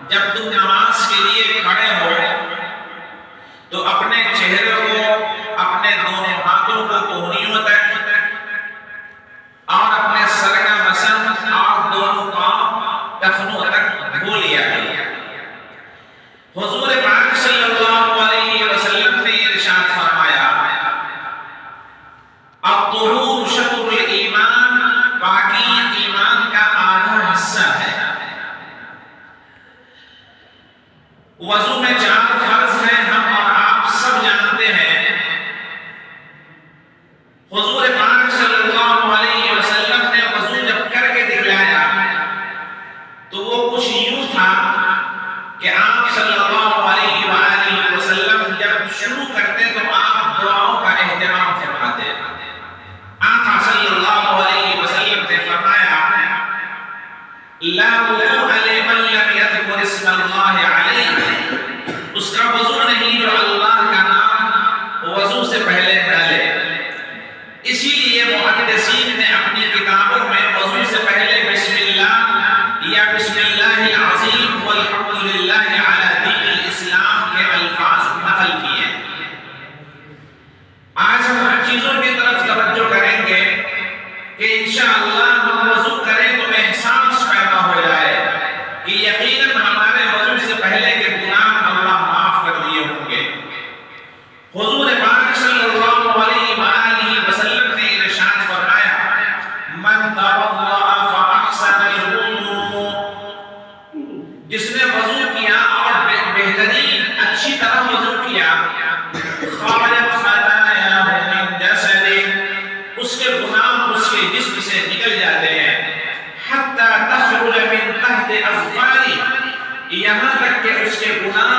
جب تم نماز کے لیے کھڑے ہو تو اپنے چہرے کو، اپنے دونوں ہاتھوں کو کوہنیوں تک اور اپنے سر کا مسن اور دونوں پاؤں ٹخنوں تک دھو لیا کرو۔ حضور پاک صلی اللہ علیہ وسلم نے ارشاد فرمایا، الطہور شطر الایمان، پاکی ایمان کا آدھا حصہ ہے۔ وضو میں 4 فرض ہیں، ہم اور آپ سب جانتے ہیں۔ حضور پاک صلی اللہ علیہ وسلم نے وضو جب کر کے دکھلایا تو وہ کچھ یوں تھا کہ آپ صلی اللہ علیہ وآلہ وسلم جب شروع کرتے تو آپ دعاؤں کا اہتمام فرماتے۔ آقا صلی اللہ علیہ وسلم نے فرمایا، لا وضوء لمن لم يذكر اسم اللہ علیہ، اس کا وضو نہیں جو اللہ کا نام وضو سے پہلے ڈالے۔ اسی لیے محدثین نے اپنی کتابوں میں وضو سے پہلے بسم اللہ یا بسم اللہ العظیم والحمدللہ علی دین الاسلام کے الفاظ نقل کیے۔ آج ہم ان چیزوں کی طرف توجہ کریں گے کہ انشاءاللہ ہم وضو کریں تو احساس پیدا ہو جائے کہ یقیناً ہمارے وضو سے پہلے کے گناہ اللہ معاف کر دیے ہوں گے۔ حضور پاک صلی اللہ علیہ وآلہ وسلم نے ارشاد فرمایا، من توضأ فأحسن الوضوء، جس نے وضو کیا اور بہترین اچھی طرح وضو کیا، خرجت خطاياه من جسده، اس کے گناہ اس کے جسم سے نکل جاتے ہیں، حتى تخرج من تحت اظفاره، یہاں تک کہ اس کے گناہ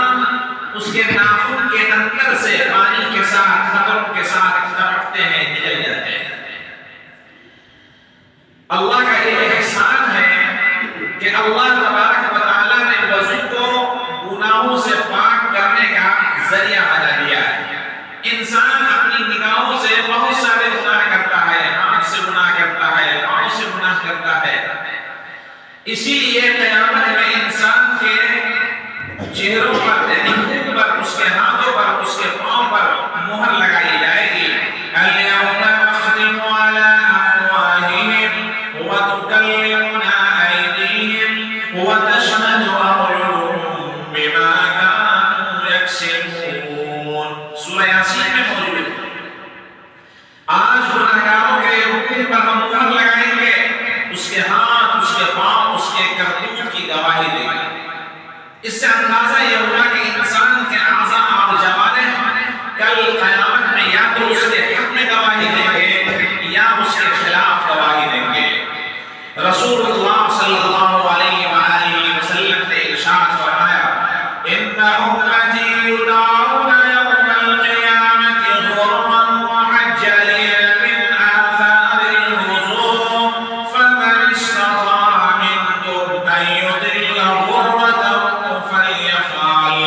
اس کے ناخن کے اندر سے پانی کے ساتھ، قطروں کے ساتھ ٹپکتے ہیں، نکل جاتے ہیں۔ اللہ کا یہ احسان ہے کہ اللہ تبارک و تعالیٰ نے وضو کو گناہوں سے پاک کرنے کا ذریعہ بنا دیا ہے۔ انسان اپنی نگاہوں سے بہت سارے گناہ کرتا ہے، ہاتھ سے گناہ کرتا ہے، پاؤں سے گناہ کرتا ہے۔ اسی لیے قیامت میں انسان کے چہروں پر، منہ پر، اس کے ہاتھوں پر، اس کے پاؤں پر مہر لگائی جائے گی۔ اليوم نختم على افواههم وتكلمنا ايديهم وتشهد ارجلهم بما كانوا يكسبون، سورہ یاسین میں موجود ہے۔ آج گناہگاروں کے منہ پر ہم مہر لگائیں گے، اس کے ہاتھ، اس کے پاؤں، اس کے کرتوت کی گواہی دیں گے۔ اس سے اندازہ یہ ہوگا کہ انسان کے اعضاء اور جوارح کل قیامت میں یا تو اس کے حق میں گواہی دیں گے یا اس کے خلاف گواہی دیں گے۔ رسول اللہ صلی اللہ علیہ وآلہ وسلم نے ارشاد فرمایا، ان امتی یدعون یوم القیامت غرا محجلین من آثار الوضوء فمن استطاع منکم ان یضل غرته فلیفعل۔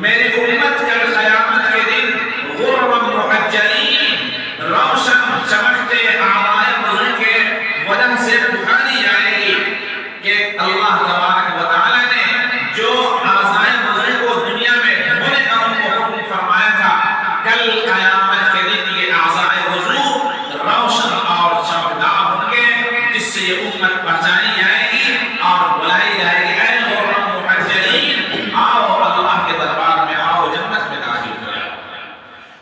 میری امت کل قیامت کے دن غرا محجلین، روشن چمکتے اعضائے وضو کے وجہ سے پکاری جائے گی کہ اللہ تبارک و تعالیٰ نے جو اعضائے وضو کو دنیا میں دھونے کا ان کو حکم فرمایا تھا، کل قیامت کے دن یہ اعضائے وضو روشن اور چمکدار ہوں گے، جس سے یہ امت پہچانی جائے گی اور بلائی جائے گی، اے غرا محجلین، آؤ اللہ کے دربار میں، آؤ جنت میں داخل ہو جاؤ۔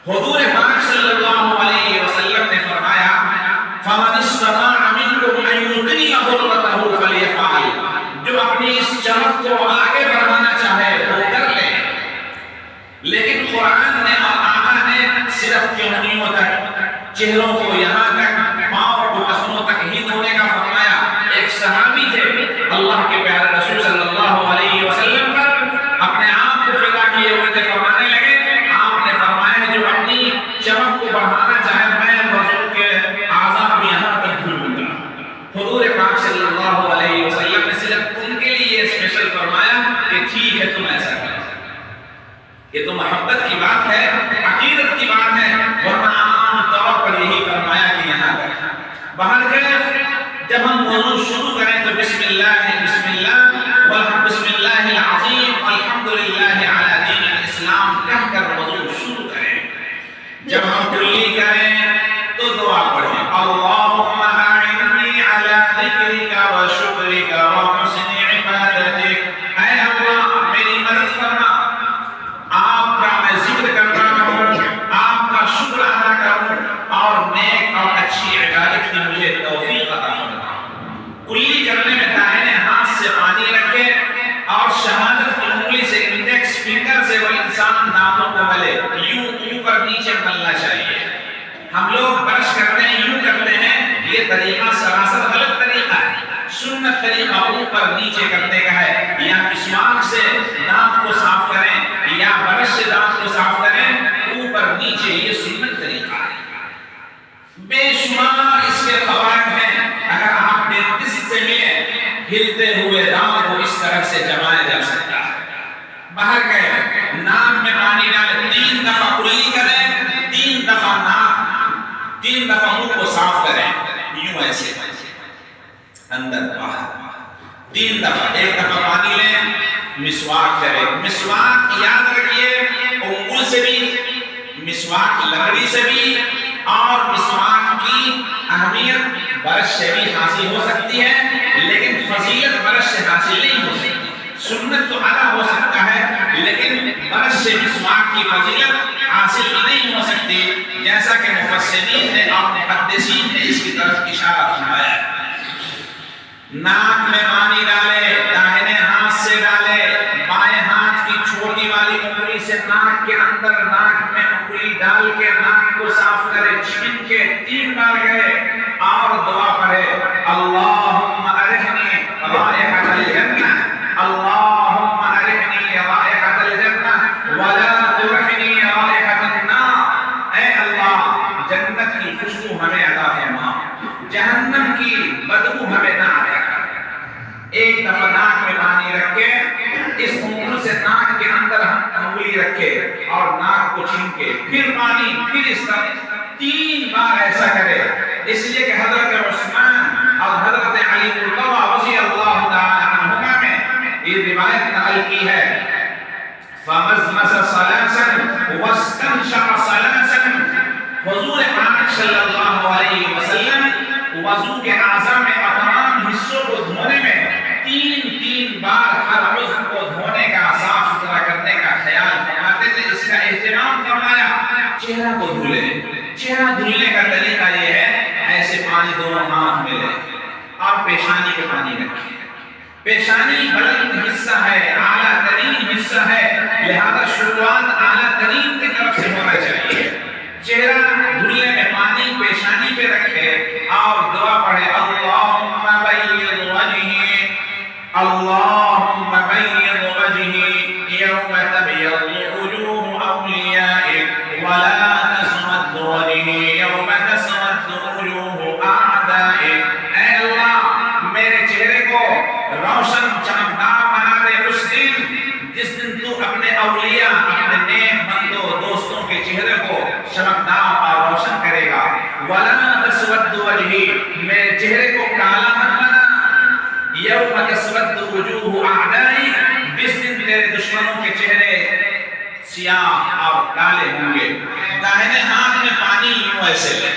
حضور پاک صلی اللہ علیہ وسلم نے فرمایا، فمن استطاع منکم ان یطیل غرته فلیفعل، جو اپنی اس چمک کو آگے بڑھانا چاہے وہ کر لے۔ لیکن قرآن نے اور آقا نے صرف کہنیوں تک، چہروں کو یہاں تک، پاؤں کو ٹخنوں تک ہی دھونے کا فرمایا۔ ایک صحابی تھے، اللہ کے پیارے رسول صلی اللہ علیہ وسلم پر اپنے آپ کو فدا کیے ہوئے تھے، فرمانے لگے، آپ نے فرمایا جو اپنی چمک کو بڑھانا چاہے میں وضو کے اعضاء کو یہاں تک دھوں گا۔ حضور پاک صلی اللہ علیہ وسلم نے صرف ان کے لیے اسپیشل فرمایا کہ ٹھیک ہے تم ایسا کرو۔ یہ تو محبت کی بات ہے، عقیدت کی بات ہے، ورنہ عام طور پر یہی فرمایا کہ یہاں تک۔ بہرکیف جب ہم وضو شروع کریں تو بسم اللہ بسم اللہ بك وحسن عبادتك. اے اللہ میری مدد فرما، آپ کا میں ذکر کر رہا ہوں، آپ کا شکر ادا کروں اور نیک اور اچھی عبادت کی مجھے توفیق عطا فرما. کلی کرنے میں دائیں ہاتھ سے پانی رکھے اور شہادت کی انگلی سے انڈیکس فنگر سے وہ انسان دانتوں کو ملے، یوں اوپر نیچے ملنا چاہیے. ہم لوگ برش کرتے ہیں یوں کرتے ہیں، یہ طریقہ سراسر غلط طریقہ ہے. سنت طریقہ اوپر نیچے کرنے کا ہے. یا مسواک سے دانت کو صاف کریں یا برش سے دانت کو صاف کریں، اوپر نیچے، یہ سنت طریقہ ہے. بے شمار اس کے فوائد ہیں. اگر آپ ڈینٹسٹ سے ملیں، ہلتے ہوئے دانت کو اس طرح سے جمایا جا سکتا ہے. باہر گئے ناک میں پانی ڈالیں، 3 دفعہ کلی کریں، 3 دفعہ ناک، 3 دفعہ منہ کو صاف کریں، یوں ایسے اندر باہر 3 دفعہ. 1 دفعہ پانی لیں، مسواک کریں. مسواک یاد رکھیے انگل سے بھی، مسواک لکڑی سے بھی، اور مسواک کی اہمیت برش سے بھی حاصل ہو سکتی ہے، لیکن فضیلت برش سے حاصل نہیں ہو سکتی. سنت تو ادا ہو سکتا ہے لیکن برش سے مسواک کی فضیلت حاصل نہیں ہو سکتی، جیسا کہ مفسرین نے اور محدثین نے اس کی طرف اشارہ فرمایا. ناک میں پانی ڈالے، داہنے ہاتھ سے ڈالے، بائیں ہاتھ کی چھوٹی والی انگلی سے ناک کے اندر، ناک میں انگلی ڈال کے ناک کو صاف کرے، چھین کے 3 بار گئے اور دعا پڑھے، اللہم ارحنی رائحۃ الجنہ، اللہم ارحنی رائحۃ الجنہ ولا ترحنی رائحۃ النار. اے اللہ جنت کی خوشبو ہمیں عطا فرما، جہنم کی بدبو ہمیں نہ عطا کر. 1 دفعہ ناک میں پانی رکھ کے اس انگلی سے ناک کے اندر انگلی رکھے اور ناک کو چھین کے پھر پانی، پھر اس طرح 3 بار ایسا کرے. اس لیے کہ حضرت عثمان اور حضرت علی رضی اللہ تعالی عنہما میں یہ روایت نقل کی ہے، فمزمز ثلاثا واستنشق ثلاثا. حضور پاک صلی اللہ علیہ وسلم وضو کے اعضاء میں اور تمام حصوں کو دھونے میں 3 بار ہر عضو کو دھونے کا، صاف ستھرا کرنے کا خیال فرماتے تھے. اس کا اہتمام فرمایا. چہرہ کو دھولے، چہرہ دھلنے کا طریقہ یہ ہے ایسے پانی دونوں ہاتھ میں لیں اور پیشانی پہ پانی رکھیں. پیشانی بلند حصہ ہے، اعلیٰ ترین حصہ ہے، لہذا شروعات اعلیٰ ترین کی طرف سے ہونا چاہیے. چہرہ دھلنے میں پانی پیشانی پہ رکھے اور دعا پڑھے، اللہم بید وجہی، اللہم بید وجہی یوم تبیض وجوہ اولیائک ولا تسود وجہی یوم تسود وجوہ اعدائک. اے اللہ میرے چہرے کو روشن چمکدار بنا دے اس دن جس دن تو اپنے اولیاء، اپنے نیک بندوں دوستوں کے چہرے کو چمکدار اور روشن کرے گا. وَلَا تَسْوَدُّ وَجْهِي، میرے چہرے کو کالا مت بنا. يَوْمَ تَسْوَدُّ وُجُوهُ أَعْدَائِكَ، جس دن تیرے دشمنوں کے چہرے سیاہ اور کالے ہوں گے. داہنے ہاتھ میں پانی یوں ایسے لے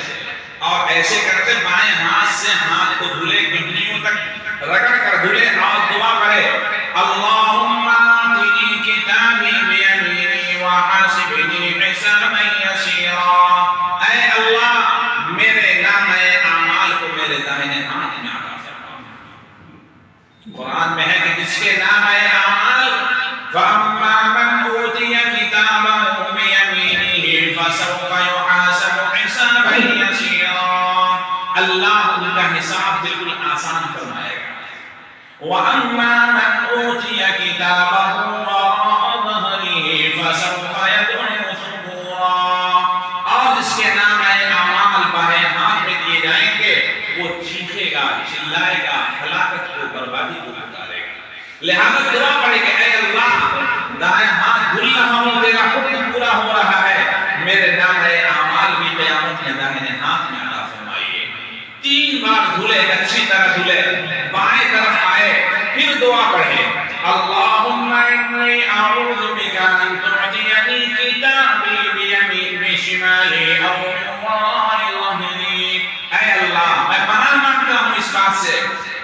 اور ایسے کرتے بائیں ہاتھ سے ہاتھ کو دھلے، گھٹنیوں تک رگڑ کر دھلے اور دعا کرے، اللہم آتنی کتابی بیمینی وحاسبنی حسابا یسیرا. اے اللہ میرے نامہ اعمال کو میرے داہنے ہاتھ میں عطا فرما. قرآن میں ہے کہ جس کے نامہ اعمال فَأَمَّا مَنْ أُوتِيَ كِتَابَهُ بِيَمِينِهِ فَسَوْفَ يُحَاسَبُ حِسَابًا يَسِيرًا. اللہ ان کا حساب بالکل آسان فرمائے گا. وَأَمَّا مَنْ أُوتِيَ كِتَابَهُ وَرَاءَ ظَهْرِهِ فَسَوْفَ يَدْعُو ثُبُورًا. اور جس کے نام اعمال بائیں ہاتھ میں دیے جائیں گے وہ چیخے گا، چلائے گا، ہلاکت کو، بربادی کو پکارے گا. لہذا دعا پڑھے کہ اے اللہ دائیں ہاتھ دھل رہا ہوں، تیرا حکم پورا ہو رہا ہے، میرے نام اعمال بھی قیامت میں داہنے ہاتھ میں عطا فرمائیے. 3 بار دھلے، اچھی طرح دھلے، بائیں طرف آئے، پھر دعا پڑھے، اللہم انی اعوذ بک ان تعطینی کتابی بشمالی او من وراء ظہری. اے اللہ میں پناہ مانگتا ہوں اس بات سے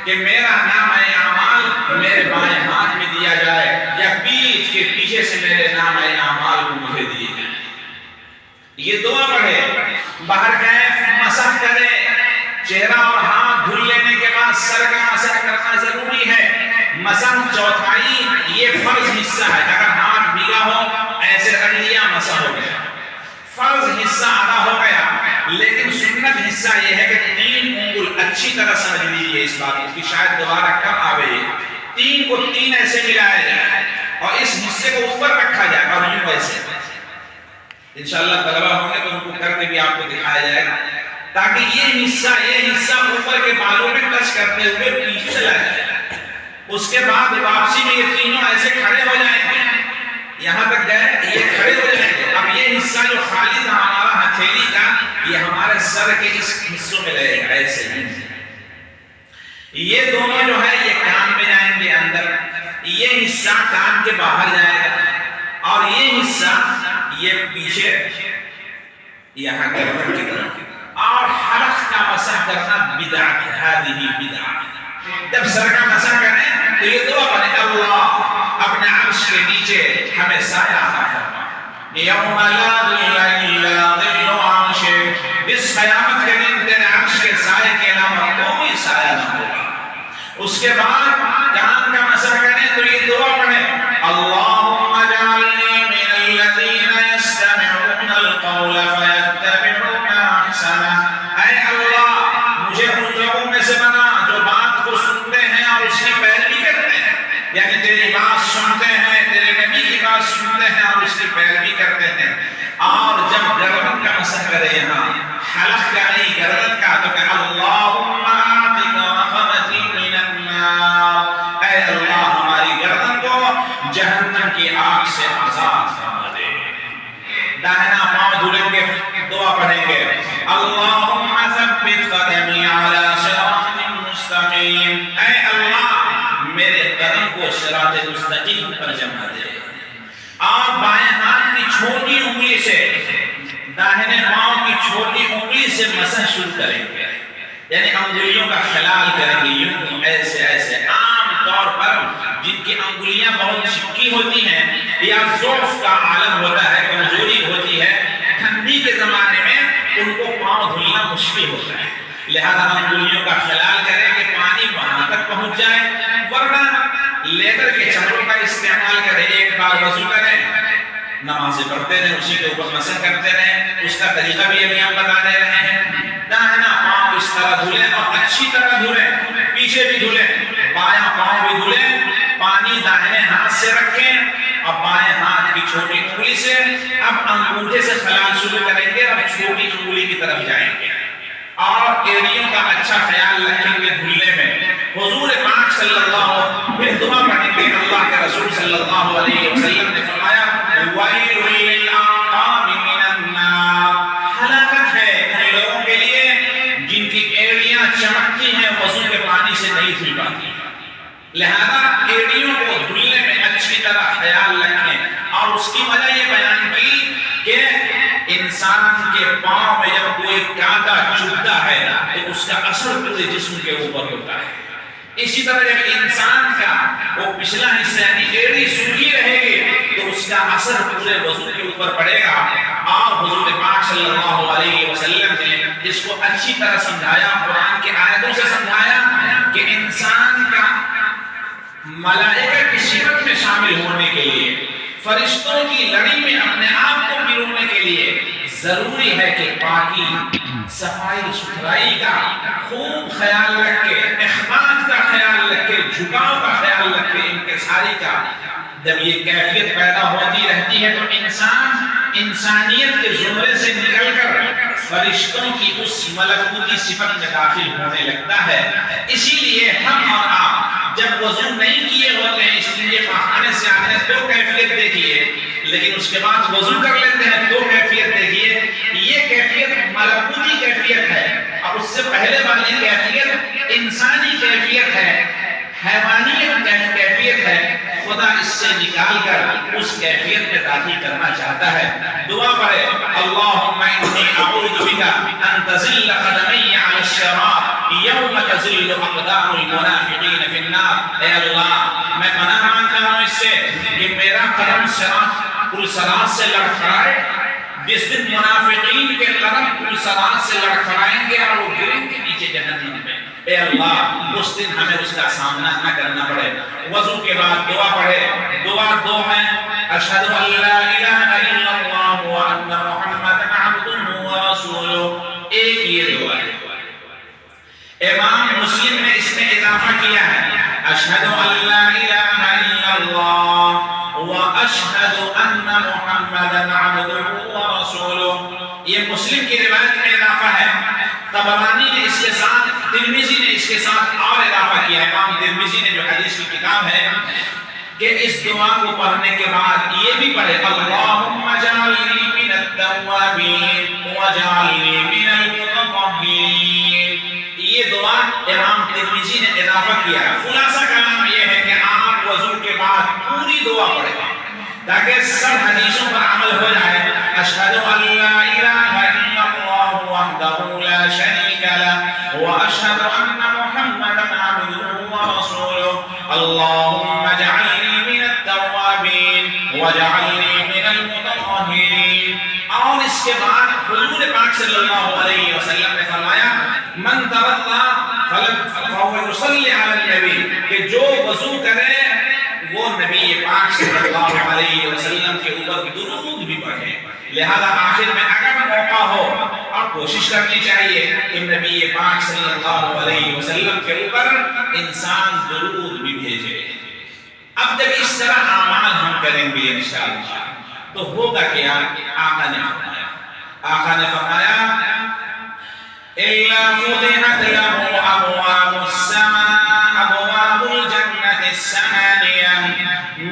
کہ میرا نام اعمال میرے بائیں ہاتھ میں دیا جائے یا پیٹھ کے پیچھے سے میرے نام اعمال کو مجھے دیے جائے. یہ دعا پڑھے. باہر کیف مسح کرے. چہرہ اور ہاتھ دھل لینے کے بعد سر کا مسح کرنا ضروری ہے. مسح چوتھائی یہ فرض حصہ ہے. اگر ہاتھ بھیگا ہو ایسے کر لیا مسح ہو گیا, فرض حصہ ادا ہو گیا. لیکن سنت حصہ یہ ہے کہ 3 انگل اچھی طرح سمجھ لیجیے اس بات کی, شاید دوبارہ کم آوے. 3 کو 3 ایسے ملایا جائے اور اس حصے کو اوپر رکھا جائے اور یوں ایسے. انشاءاللہ طلبہ ہوں گے تو ان کو کر کے بھی آپ کو دکھایا جائے گا تاکہ یہ حصہ اوپر کے بالوں میں ٹچ کرتے ہوئے پیچھے چلا جائے. اس کے بعد واپسی میں یہ تینوں ایسے کھڑے ہو جائیں گے. یہاں تک گئے, یہ کھڑے ہو جائیں گے. اب یہ حصہ جو خالی تھا ہمارا ہتھیلی کا, یہ ہمارے سر کے اس حصوں میں لگے گا ایسے. یہ دونوں جو ہے یہ کان میں جائیں گے اندر, یہ حصہ کان کے باہر جائے گا اور یہ حصہ یہ پیچھے یہاں گردن کی طرف. اور حلق کا مسح کرنا بدعت ہے, ہذه بدعت. جب سر کا مسح کریں تو یہ دعا پڑھیں, اللہ اپنے عرش کے نیچے ہمیں سایہ عطا فرما. یوم لا ظل الا ظل عرشک, اس قیامت کے دن تیرے عرش کے سائے کے علاوہ کوئی سایہ نہ ہوگا. اس کے بعد کان کا مسح کریں تو یہ دعا پڑھیں, اللہم اجعلنی من الذین یستمعون القول فیتبعون احسنہ. اے اللہ مجھے ان لوگوں میں سے بنا جو بات کو سنتے ہیں اور اس کی پیروی کرتے ہیں. یعنی تیری بات سنتے ہیں, تیرے نبی کی بات سنتے ہیں اور اس کی پیروی کرتے ہیں. اور جب گردن کا مسح کرے, یہاں حلق کا نہیں گردن کا, تو کہ اللہم اعتق رقبتی من النار, اے اللہ ہماری گردن کو جہنم کی آگ سے آزاد فرما دے. داہنا پاؤں دھلیں گے, دعا پڑھیں گے, اللہم ثبت قدمی علی صراط مستقیم, اے اللہ میرے قدم کو صراط مستقیم پر جمع دے. اور بائیں ہاتھ کی چھوٹی انگلی سے داہنے پاؤں کی چھوٹی انگلی سے مسح شروع کریں گے. یعنی انگلیوں کا خلال کریں گے, یوں ایسے ایسے. عام طور پر جن کی انگلیاں بہت چپکی ہوتی ہیں یا ضعف کا عالم ہوتا ہے, کمزوری ہوتی ہے, ٹھنڈی کے زمانے میں ان کو پاؤں دھلنا مشکل ہوتا ہے, لہذا انگلیوں کا خلال کریں کہ پانی وہاں تک پہنچ جائے. ورنہ لیدر کے چمڑوں کا استعمال کریں. ایک بار وضو کریں, نمازیں پڑھتے رہیں, اسی کے اوپر مسح کرتے رہیں. اس کا طریقہ بھی ابھی ہم بتا دے رہے ہیں. داہنا پاؤں اس طرح دھلیں اور اچھی طرح دھلیں, پیچھے بھی دھلیں, بایاں پاؤں بھی دھلیں. پانی داہنے ہاتھ سے رکھیں اور بائیں ہاتھ کی چھوٹی انگلی سے اب انگوٹھے سے خلال شروع کریں گے. اب چھوٹی انگلی کی طرف جائیں گے اور ایڑیوں کا اچھا خیال رکھیں گے دھلنے میں. حضور پاک صلی اللہ علیہ وسلم دعا پڑھیں گے. اللہ کے رسول صلی اللہ علیہ وسلم نے فرمایا, وَيْلٌ لِلْأَعْقَابِ مِنَ النَّارِ, ہلاکت ہے ان لوگوں کے لیے جن کی ایڑیاں چمکتی ہیں, وضو کے پانی سے نہیں دھل پاتی. لہذا ایڑیوں کو دھلنے میں اچھی طرح خیال رکھیں. اور اس کی وجہ یہ بیان کی کہ انسان کے پاؤں میں جب کوئی کانٹا چبھتا ہے تو اس کا اثر پورے جسم کے اوپر ہوتا ہے. اسی طرح جب انسان کا وہ پچھلا حصہ یعنی ایڑی سوکھی رہے گی تو اس کا اثر پورے وضو کے اوپر پڑے گا. اور حضور پاک صلی اللہ علیہ وسلم نے اس کو اچھی طرح سمجھایا, قرآن کی آیتوں سے سمجھایا کہ انسان کا ملائکہ کی صفت میں شامل ہونے کے لیے, فرشتوں کی لڑی میں اپنے آپ کو پرونے کے لیے ضروری ہے کہ پاکی, صفائی ستھرائی کا خوب خیال رکھے, اخلاص کا خیال رکھے, جھکاؤ کا خیال رکھے, انکساری کا. جب یہ کیفیت پیدا ہوتی رہتی ہے تو انسان انسانیت کے زمرے سے نکل کر فرشتوں کی اس ملکوتی صفت میں داخل ہونے لگتا ہے. اسی لیے ہم اور آپ جب وضو نہیں کیے ہوتے ہیں, اس لیے پخانے سے آتے ہیں تو کیفیت دیکھیے, لیکن اس کے بعد وضو کر لیتے ہیں تو کیفیت دیکھیے. یہ کیفیت ملکوتی کیفیت ہے اور اس سے پہلے والی کیفیت انسانی کیفیت ہے, حیوانیت کیفیت ہے. خدا اس سے نکال کر اس کیفیت میں داخل کرنا چاہتا ہے. دعا پڑھے اللہم انی اعوذ بک ان تزل قدمی علی الصراط یوم تزل اقدام المنافقین فی النار. اے اللہ میں پناہ مانگتا ہوں اس سے کہ میرا قدم پل صراط سے لڑکھڑائے جس دن منافقین کے قدم پل صراط سے لڑکھڑائیں گے اور وہ گریں گے نیچے جہنم میں. اے اللہ اس دن ہمیں اس کا سامنا نہ کرنا پڑے. وضو کے بعد دعا پڑھے. دعا دو ہیں اشہد ان لا الہ الا اللہ وان محمدا عبدہ ورسولہ. ایک یہ دعا ہے. امام مسلم نے اس میں اضافہ کیا ہے اشہد ان لا الہ الا اللہ واشہد ان محمدا عبدہ ورسولہ. یہ مسلم کی روایت میں اضافہ ہے. طبرانی نے اس کے ساتھ ترمذی نے اس کے ساتھ اور اضافہ کیا. امام ترمذی نے جو حدیث کی کتاب ہے کہ اس دعا کو پڑھنے کے بعد یہ بھی پڑھے اللہم اجعلنی من التوابین واجعلنی من المتطہرین. یہ دعا امام ترمذی نے اضافہ کیا. خلاصہ کلام یہ ہے کہ آپ وضو کے بعد پوری دعا پڑھیں تاکہ سب حدیثوں پر عمل ہو جائے. اشہد ان لا الہ الا اللہ وحدہ لا شریک لہ واشہد ان محمدا عبدہ ورسولہ. اللہم اجعلنی من التوابین واجعلنی من المتطہرین. اور اس کے بعد حضور پاک صلی اللہ علیہ وسلم نے فرمایا من توضا فهو يصلي على النبی کہ جو وضو کرے وہ نبی پاک صلی اللہ علیہ وسلم کے اوپر درود بھی پڑھے. لہذا آخر میں اگر موقع ہو اور کوشش کرنی چاہیے کہ نبی پاک صلی اللہ علیہ وسلم کے اوپر انسان درود بھی بھیجے. اب جب اس طرح اعمال ہم کریں گے انشاءاللہ تو ہوگا کیا. آقا نے فرمایا إِلَّا فُتِحَتْ لَهُ أَبْوَابُ السَّمَاءِ أَبْوَابُ الْجَنَّةِ الثَّمَانِيَةِ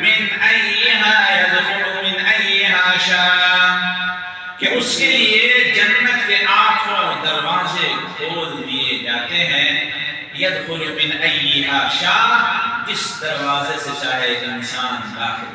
مِنْ أَيِّهَا يَدْخُلُ مِنْ أَيِّهَا شَاءَ. کہ اس کے لیے جنت کے 8 دروازے کھول دیے جاتے ہیں. يَدْخُلُ مِنْ أَيِّهَا شَاءَ جس دروازے سے چاہے انسان داخل